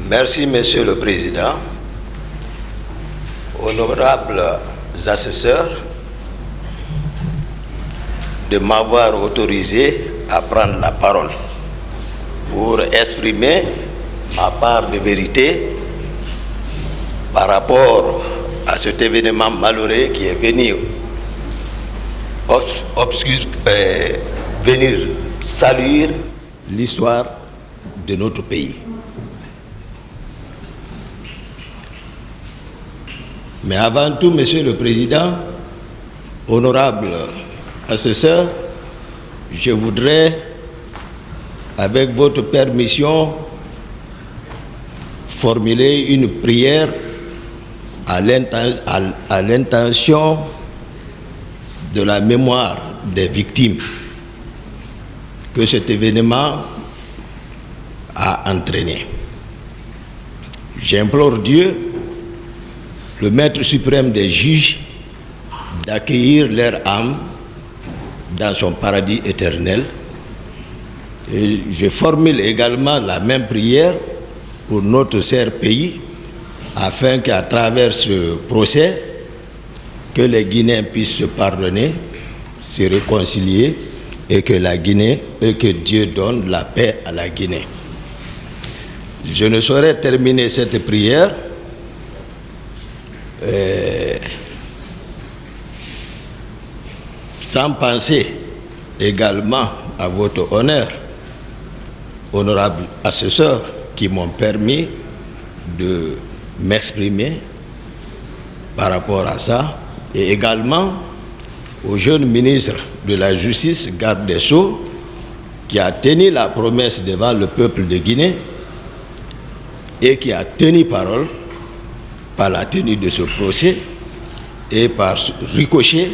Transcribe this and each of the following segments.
Merci, Monsieur le Président. Honorables assesseurs, de m'avoir autorisé à prendre la parole pour exprimer ma part de vérité par rapport à cet événement malheureux qui est venu venir saluer l'histoire de notre pays. Mais avant tout, Monsieur le Président, honorable assesseur, je voudrais, avec votre permission, formuler une prière à l'intention de la mémoire des victimes que cet événement a entraîné. J'implore Dieu, le Maître suprême des juges, d'accueillir leur âme dans son paradis éternel. Et je formule également la même prière pour notre cher pays, afin qu'à travers ce procès, que les Guinéens puissent se pardonner, se réconcilier et que Dieu donne la paix à la Guinée. Je ne saurais terminer cette prière sans penser également à votre honneur, honorable assesseur, qui m'ont permis de m'exprimer par rapport à ça, et également au jeune ministre de la Justice, garde des Sceaux, qui a tenu la promesse devant le peuple de Guinée et qui a tenu parole par la tenue de ce procès et par ricochet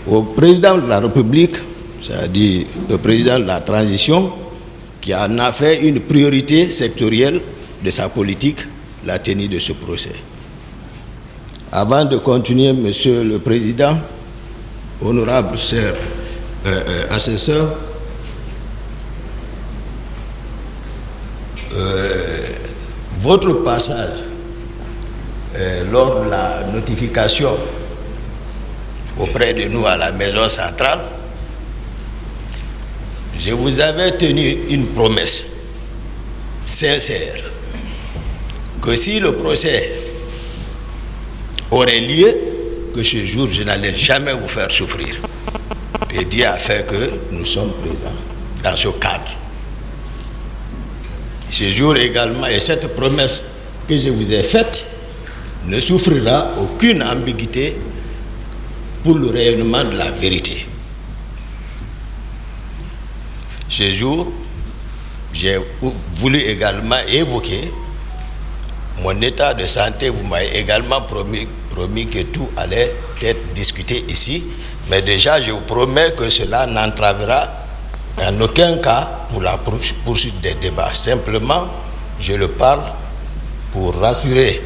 au président de la République, c'est-à-dire le président de la transition, qui en a fait une priorité sectorielle de sa politique, la tenue de ce procès. Avant de continuer, Monsieur le Président, honorable cher assesseur, votre passage lors de la notification auprès de nous à la maison centrale, je vous avais tenu une promesse sincère que si le procès aurait lieu, que ce jour je n'allais jamais vous faire souffrir. Et Dieu a fait que nous sommes présents dans ce cadre. Ce jour également, et cette promesse que je vous ai faite ne souffrira aucune ambiguïté pour le rayonnement de la vérité. Ce jour, j'ai voulu également évoquer mon état de santé. Vous m'avez également promis que tout allait être discuté ici, mais déjà je vous promets que cela n'entravera en aucun cas pour la poursuite des débats. Simplement, je le parle pour rassurer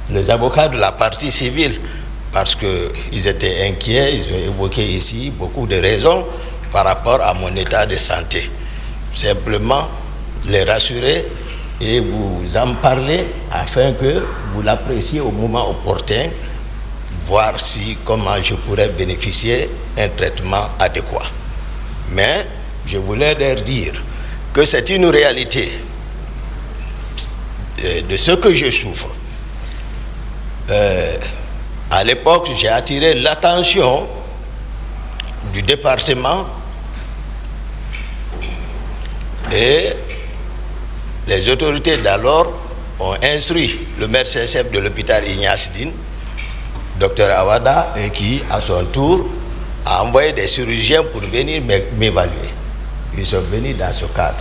les avocats de la partie civile, parce qu'ils étaient inquiets. Ils ont évoqué ici beaucoup de raisons par rapport à mon état de santé. Simplement les rassurer et vous en parler afin que vous l'appréciez au moment opportun, voir comment je pourrais bénéficier d'un traitement adéquat. Mais je voulais leur dire que c'est une réalité de ce que je souffre. À l'époque, j'ai attiré l'attention du département et les autorités d'alors ont instruit le médecin-chef de l'hôpital Ignace Dine, Dr Awada, et qui, à son tour, a envoyé des chirurgiens pour venir m'évaluer. Ils sont venus dans ce cadre.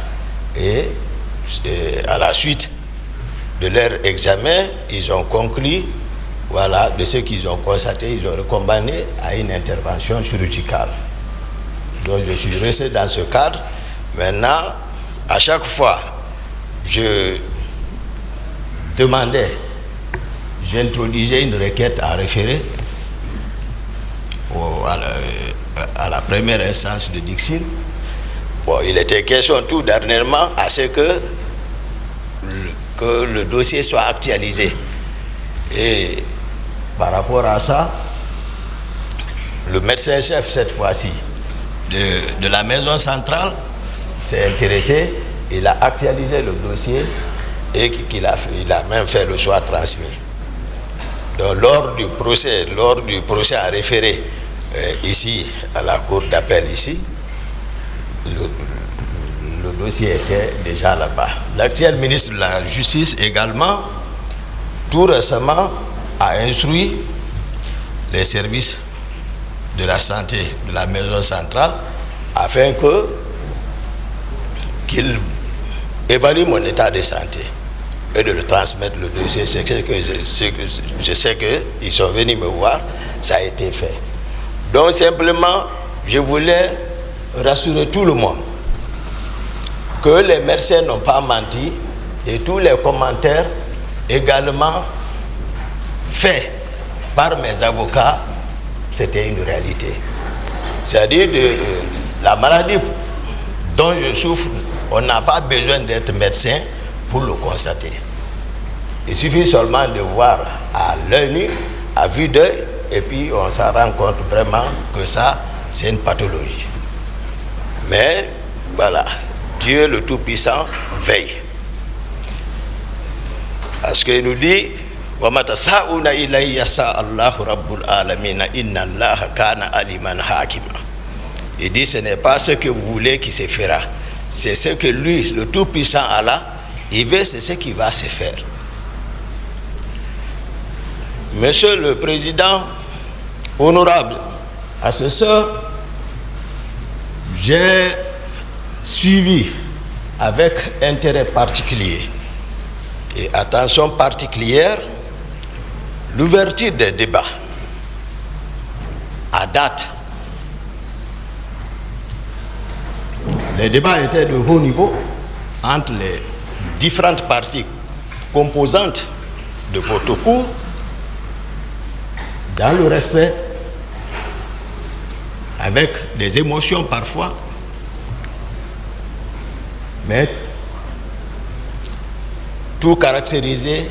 Et à la suite de leur examen, ils ont conclu, voilà, de ce qu'ils ont constaté, ils ont recommandé à une intervention chirurgicale. Donc je suis resté dans ce cadre. Maintenant, à chaque fois, je demandais, j'introduisais une requête à référer à la première instance de Dixine. Bon, il était question tout dernièrement à ce que le dossier soit actualisé. Et par rapport à ça, le médecin-chef, cette fois-ci, de la maison centrale, s'est intéressé, il a actualisé le dossier et il a même fait le choix transmis. Donc, lors du procès à référé ici, à la cour d'appel ici, le dossier était déjà là-bas. L'actuel ministre de la Justice également, tout récemment, a instruit les services de la santé de la maison centrale afin qu'ils évaluent mon état de santé et de le transmettre le dossier. Je sais qu'ils sont venus me voir, ça a été fait. Donc simplement, je voulais rassurer tout le monde que les médecins n'ont pas menti et tous les commentaires également faits par mes avocats, c'était une réalité. C'est-à-dire la maladie dont je souffre, on n'a pas besoin d'être médecin pour le constater. Il suffit seulement de voir à l'œil nu, à vue d'œil, et puis on s'en rend compte vraiment que ça, c'est une pathologie. Mais voilà, Dieu le Tout-Puissant veille. Parce qu'il nous dit, il dit, ce n'est pas ce que vous voulez qui se fera, c'est ce que lui, le Tout-Puissant Allah, il veut, c'est ce qui va se faire. Monsieur le Président, honorable assesseur, j'ai suivi avec intérêt particulier et attention particulière l'ouverture des débats. À date, les débats étaient de haut niveau entre les différentes parties composantes de votre cours, dans le respect, avec des émotions parfois, mais tout caractérisé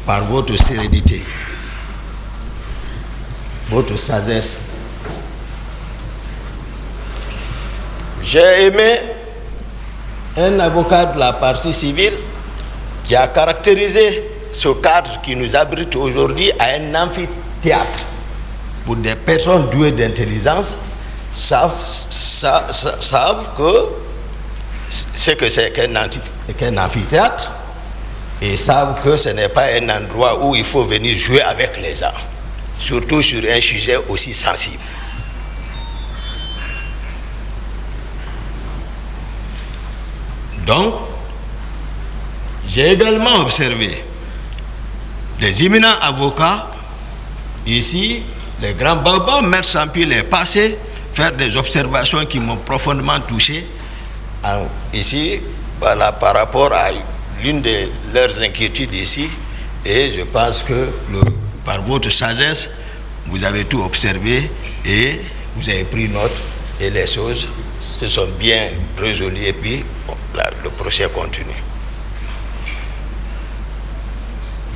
par votre sérénité, votre sagesse. J'ai aimé un avocat de la partie civile qui a caractérisé ce cadre qui nous abrite aujourd'hui à un amphithéâtre pour des personnes douées d'intelligence savent que ce que c'est qu'un amphithéâtre et savent que ce n'est pas un endroit où il faut venir jouer avec les gens, surtout sur un sujet aussi sensible. Donc, j'ai également observé les éminents avocats ici, les grands babas, Maître Sampi les passés, faire des observations qui m'ont profondément touché ici, voilà, par rapport à l'une de leurs inquiétudes ici, et je pense que par votre sagesse, vous avez tout observé et vous avez pris note et les choses se sont bien résolues et puis le procès continue.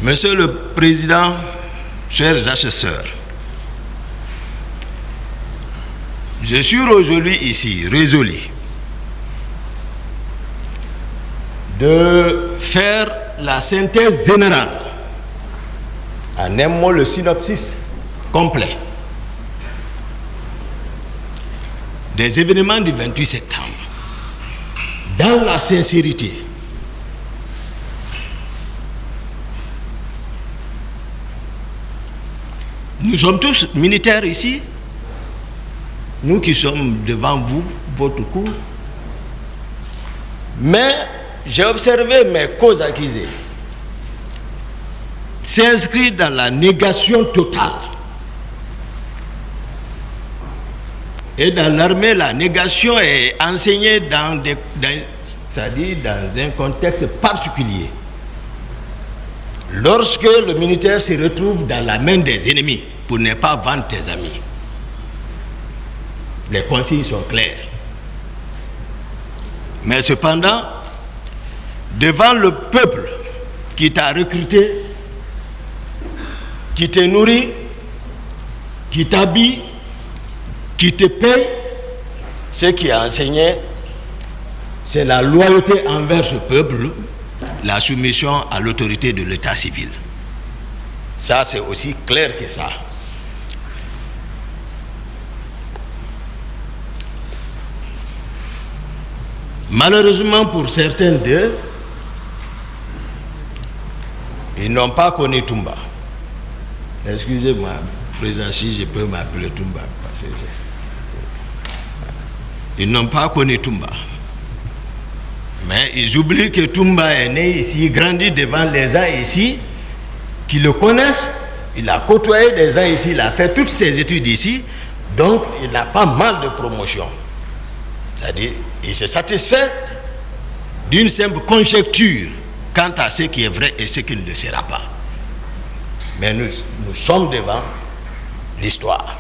Monsieur le Président, chers assesseurs, je suis aujourd'hui ici résolu de faire la synthèse générale, en un mot le synopsis complet des événements du 28 septembre, dans la sincérité. Nous sommes tous militaires ici, nous qui sommes devant vous, votre cour, mais j'ai observé mes causes accusées s'inscrire dans la négation totale. Et dans l'armée, la négation est enseignée c'est-à-dire dans un contexte particulier. Lorsque le militaire se retrouve dans la main des ennemis, pour ne pas vendre tes amis, les consignes sont claires. Mais cependant, devant le peuple qui t'a recruté, qui te nourrit, qui t'habille, qui te paye, ce qui a enseigné, c'est la loyauté envers ce peuple, la soumission à l'autorité de l'état civil. Ça, c'est aussi clair que ça. Malheureusement pour certains d'eux, ils n'ont pas connu Toumba. Excusez-moi, président, si je peux m'appeler Toumba. Ils n'ont pas connu Toumba. Mais ils oublient que Toumba est né ici, grandi devant les gens ici, qui le connaissent. Il a côtoyé des gens ici, il a fait toutes ses études ici, donc il a pas mal de promotion. C'est-à-dire, il se satisfait d'une simple conjecture quant à ce qui est vrai et ce qui ne le sera pas. Mais nous sommes devant l'histoire.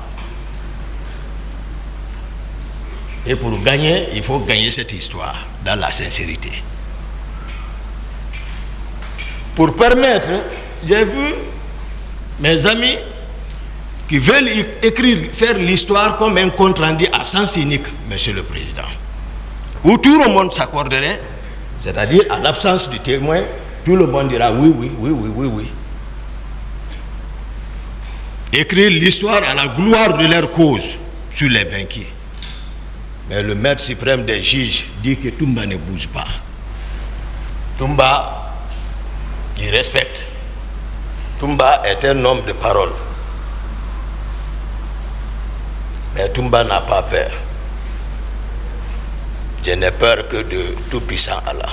Et pour gagner, il faut gagner cette histoire dans la sincérité. Pour permettre, j'ai vu mes amis qui veulent écrire, faire l'histoire comme un compte rendu à sens unique, Monsieur le Président, où tout le monde s'accorderait, c'est-à-dire à l'absence du témoin, tout le monde dira oui, oui, oui, oui, oui, oui. Écrire l'histoire à la gloire de leur cause sur les vaincus. Mais le maître suprême des juges dit que Toumba ne bouge pas. Toumba, il respecte. Toumba est un homme de parole. Mais Toumba n'a pas peur. Je n'ai peur que de tout-puissant Allah,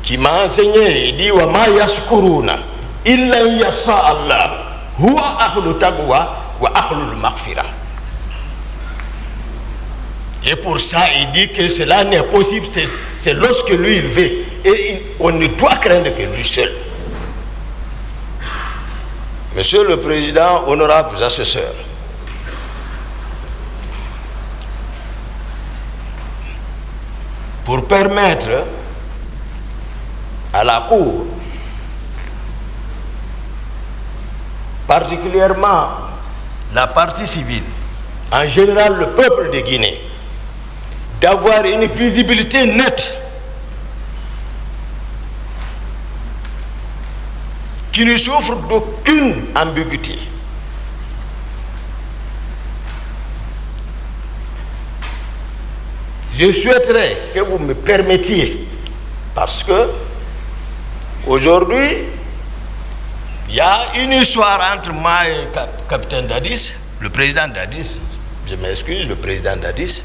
qui m'a enseigné, il dit wa ma yashkuruna illa yasha Allah huwa ahlu taqwa wa ahlu maghfira. Et pour ça, il dit que cela n'est possible, c'est lorsque lui il veut. Et on ne doit craindre que lui seul. Monsieur le Président, honorables assesseurs, pour permettre à la Cour, particulièrement la partie civile, en général le peuple de Guinée, d'avoir une visibilité nette qui ne souffre d'aucune ambiguïté. Je souhaiterais que vous me permettiez, parce que aujourd'hui, il y a une histoire entre moi et le capitaine Dadis, le président Dadis, je m'excuse, le président Dadis.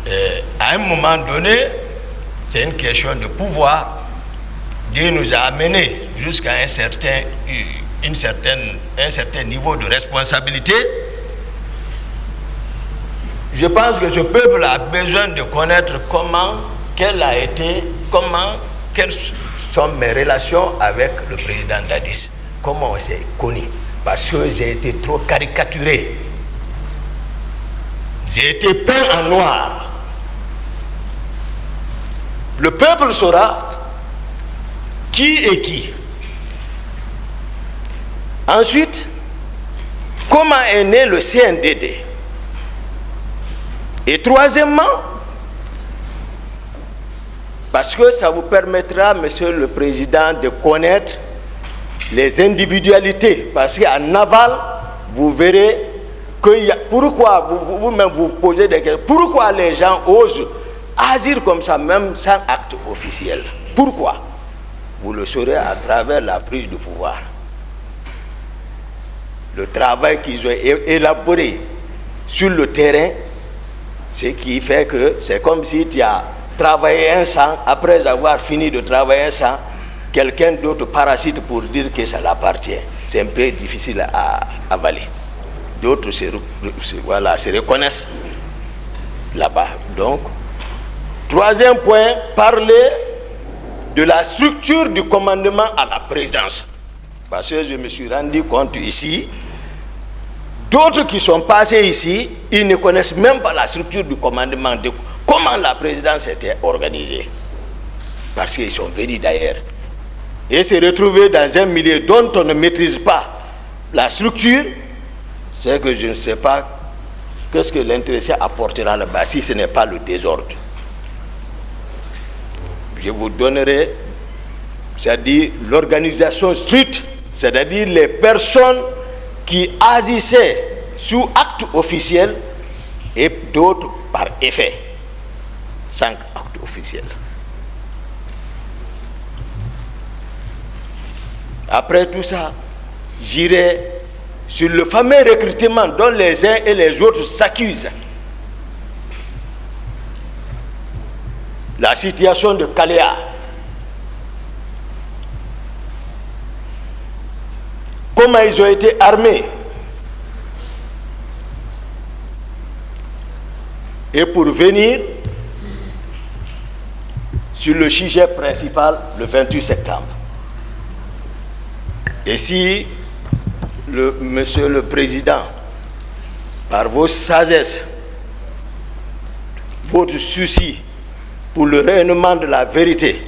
Et à un moment donné, c'est une question de pouvoir. Dieu nous a amenés jusqu'à un certain niveau de responsabilité. Je pense que ce peuple a besoin de connaître quelles sont mes relations avec le président Dadis. Comment on s'est connu. Parce que j'ai été trop caricaturé. J'ai été peint en noir. Le peuple saura qui est qui. Ensuite, comment est né le CNDD. Et troisièmement, parce que ça vous permettra, Monsieur le Président, de connaître les individualités. Parce qu'en aval, vous verrez que pourquoi vous-même vous posez des questions. Pourquoi les gens osent agir comme ça, même sans acte officiel? Pourquoi? Vous le saurez à travers la prise de pouvoir. Le travail qu'ils ont élaboré sur le terrain, ce qui fait que c'est comme si tu as travaillé un sang, après avoir fini de travailler un sang, quelqu'un d'autre parasite pour dire que ça l'appartient. C'est un peu difficile à avaler. D'autres se reconnaissent là-bas. Donc, troisième point, parler de la structure du commandement à la présidence. Parce que je me suis rendu compte ici, D'autres qui sont passés ici, ils ne connaissent même pas la structure du commandement, de comment la présidence était organisée. Parce qu'ils sont venus d'ailleurs. Et se retrouver dans un milieu dont on ne maîtrise pas la structure, c'est que je ne sais pas qu'est-ce que l'intéressé apportera là-bas si ce n'est pas le désordre. Je vous donnerai, c'est-à-dire l'organisation stricte, c'est-à-dire les personnes qui agissaient sous acte officiel et d'autres par effet. 5 actes officiels. Après tout ça, j'irai sur le fameux recrutement dont les uns et les autres s'accusent. La situation de Kaléa. Comment ils ont été armés. Et pour venir sur le sujet principal le 28 septembre. Et si Monsieur le Président, par vos sagesses, votre souci pour le rayonnement de la vérité,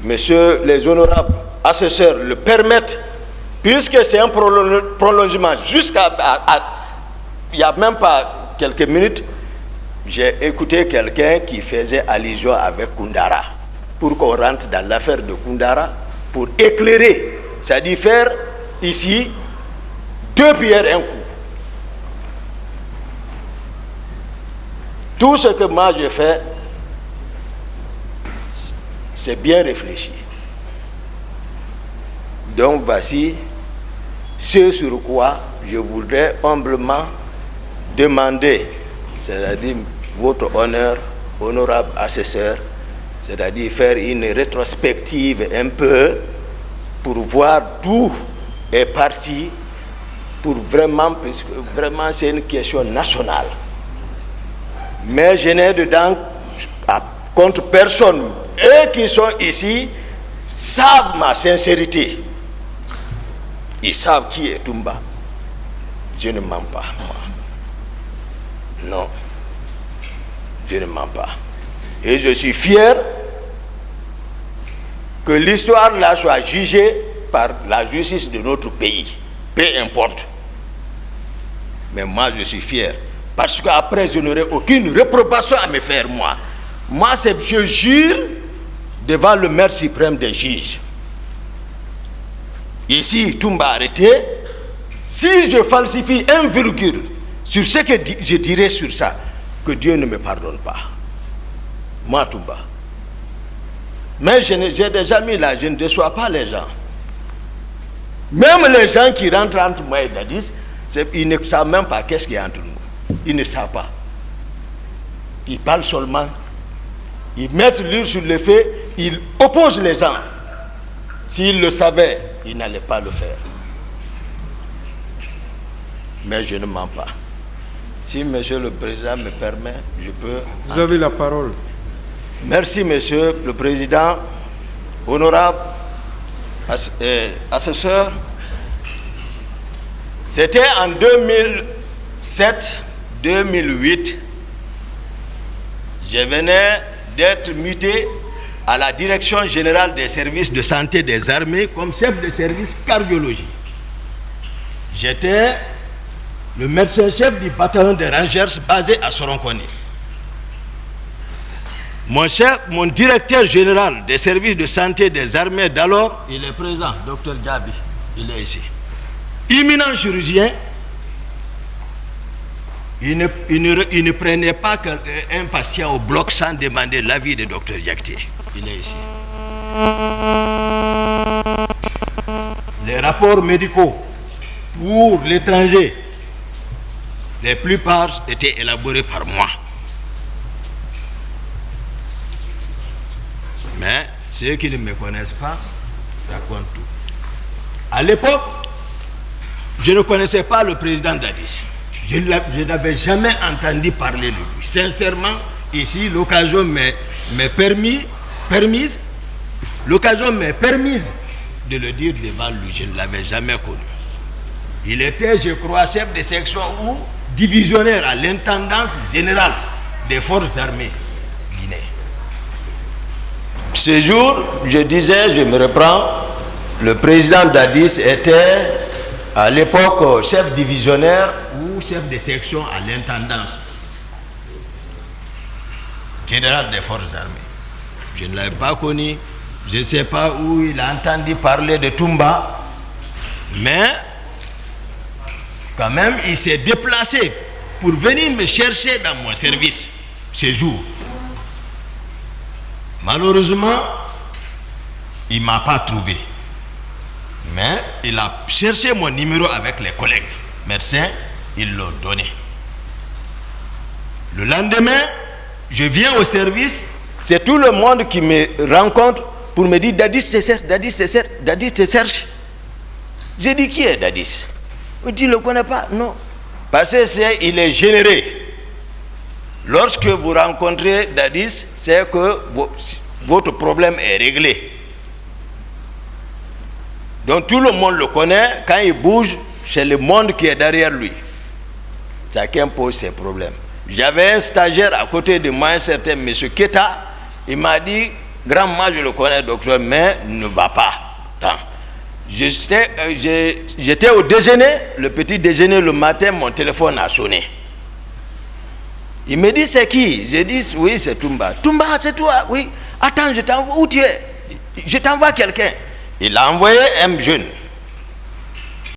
Messieurs les honorables assesseurs le permettent, puisque c'est un prolongement jusqu'à... Il n'y a même pas quelques minutes, j'ai écouté quelqu'un qui faisait allusion avec Koundara, pour qu'on rentre dans l'affaire de Koundara, pour éclairer, c'est-à-dire faire ici 2 pierres un coup. Tout ce que moi je fais, c'est bien réfléchi. Donc voici ce sur quoi je voudrais humblement demander, c'est-à-dire votre honneur, honorable assesseur, c'est-à-dire faire une rétrospective un peu pour voir d'où est parti, pour vraiment, parce que vraiment c'est une question nationale. Mais je n'ai dedans contre personne. Eux qui sont ici savent ma sincérité. Ils savent qui est Toumba. Je ne mens pas, moi. Non. Je ne mens pas. Et je suis fier que l'histoire là soit jugée par la justice de notre pays. Peu importe. Mais moi, je suis fier. Parce qu'après, je n'aurai aucune réprobation à me faire, moi. Moi, je jure devant le maître suprême des juges. Ici, Toumba arrêté. Si je falsifie un virgule sur ce que je dirais sur ça, que Dieu ne me pardonne pas. Moi, Toumba. Mais j'ai déjà mis là, je ne déçois pas les gens. Même les gens qui rentrent entre moi et Dadis, ils ne savent même pas qu'est-ce qu'il y a entre nous. Ils ne savent pas. Ils parlent seulement. Ils mettent l'huile sur le feu, ils opposent les gens. S'ils le savaient, ils n'allaient pas le faire. Mais je ne mens pas. Si Monsieur le Président me permet, je peux... Vous avez la parole. Merci, Monsieur le Président, honorable assesseur. C'était en 2007-2008. Je venais d'être muté à la Direction générale des services de santé des armées comme chef de service cardiologie. J'étais le médecin-chef du bataillon des Rangers basé à Soronconi. Mon directeur général des services de santé des armées d'alors, il est présent, Dr Djabi, il est ici. Imminent chirurgien, il ne prenait pas un patient au bloc sans demander l'avis de Dr Diakité. Il est ici. Les rapports médicaux pour l'étranger, la plupart étaient élaborés par moi. Mais ceux qui ne me connaissent pas racontent tout. À l'époque, je ne connaissais pas le président Dadis. Je n'avais jamais entendu parler de lui. Sincèrement, ici, l'occasion m'est permise de le dire devant lui. Je ne l'avais jamais connu. Il était, je crois, chef de section ou divisionnaire à l'intendance générale des forces armées guinéennes. Ce jour, je disais, je me reprends, le président Dadis était à l'époque chef divisionnaire ou chef de section à l'intendance générale des forces armées. Je ne l'avais pas connu, je ne sais pas où il a entendu parler de Toumba, mais quand même il s'est déplacé pour venir me chercher dans mon service ce jour. Malheureusement, il ne m'a pas trouvé. Mais il a cherché mon numéro avec les collègues médecins, ils l'ont donné. Le lendemain, je viens au service, c'est tout le monde qui me rencontre pour me dire Dadis te cherche, Dadis te cherche, Dadis te cherche. J'ai dit qui est Dadis? Il dit, ne le connais pas? Non. Parce qu'il est généré. Lorsque vous rencontrez Dadis, c'est que votre problème est réglé. Donc tout le monde le connaît, quand il bouge, c'est le monde qui est derrière lui. Chacun pose ses problèmes. J'avais un stagiaire à côté de moi, un certain M. Keta, il m'a dit, grand-moi je le connais docteur, mais ne va pas. J'étais au déjeuner, le petit déjeuner le matin, mon téléphone a sonné. Il me dit c'est qui? J'ai dit oui c'est Toumba. Toumba c'est toi? Oui. Attends, je t'envoie, où tu es? Je t'envoie quelqu'un. Il a envoyé un jeune.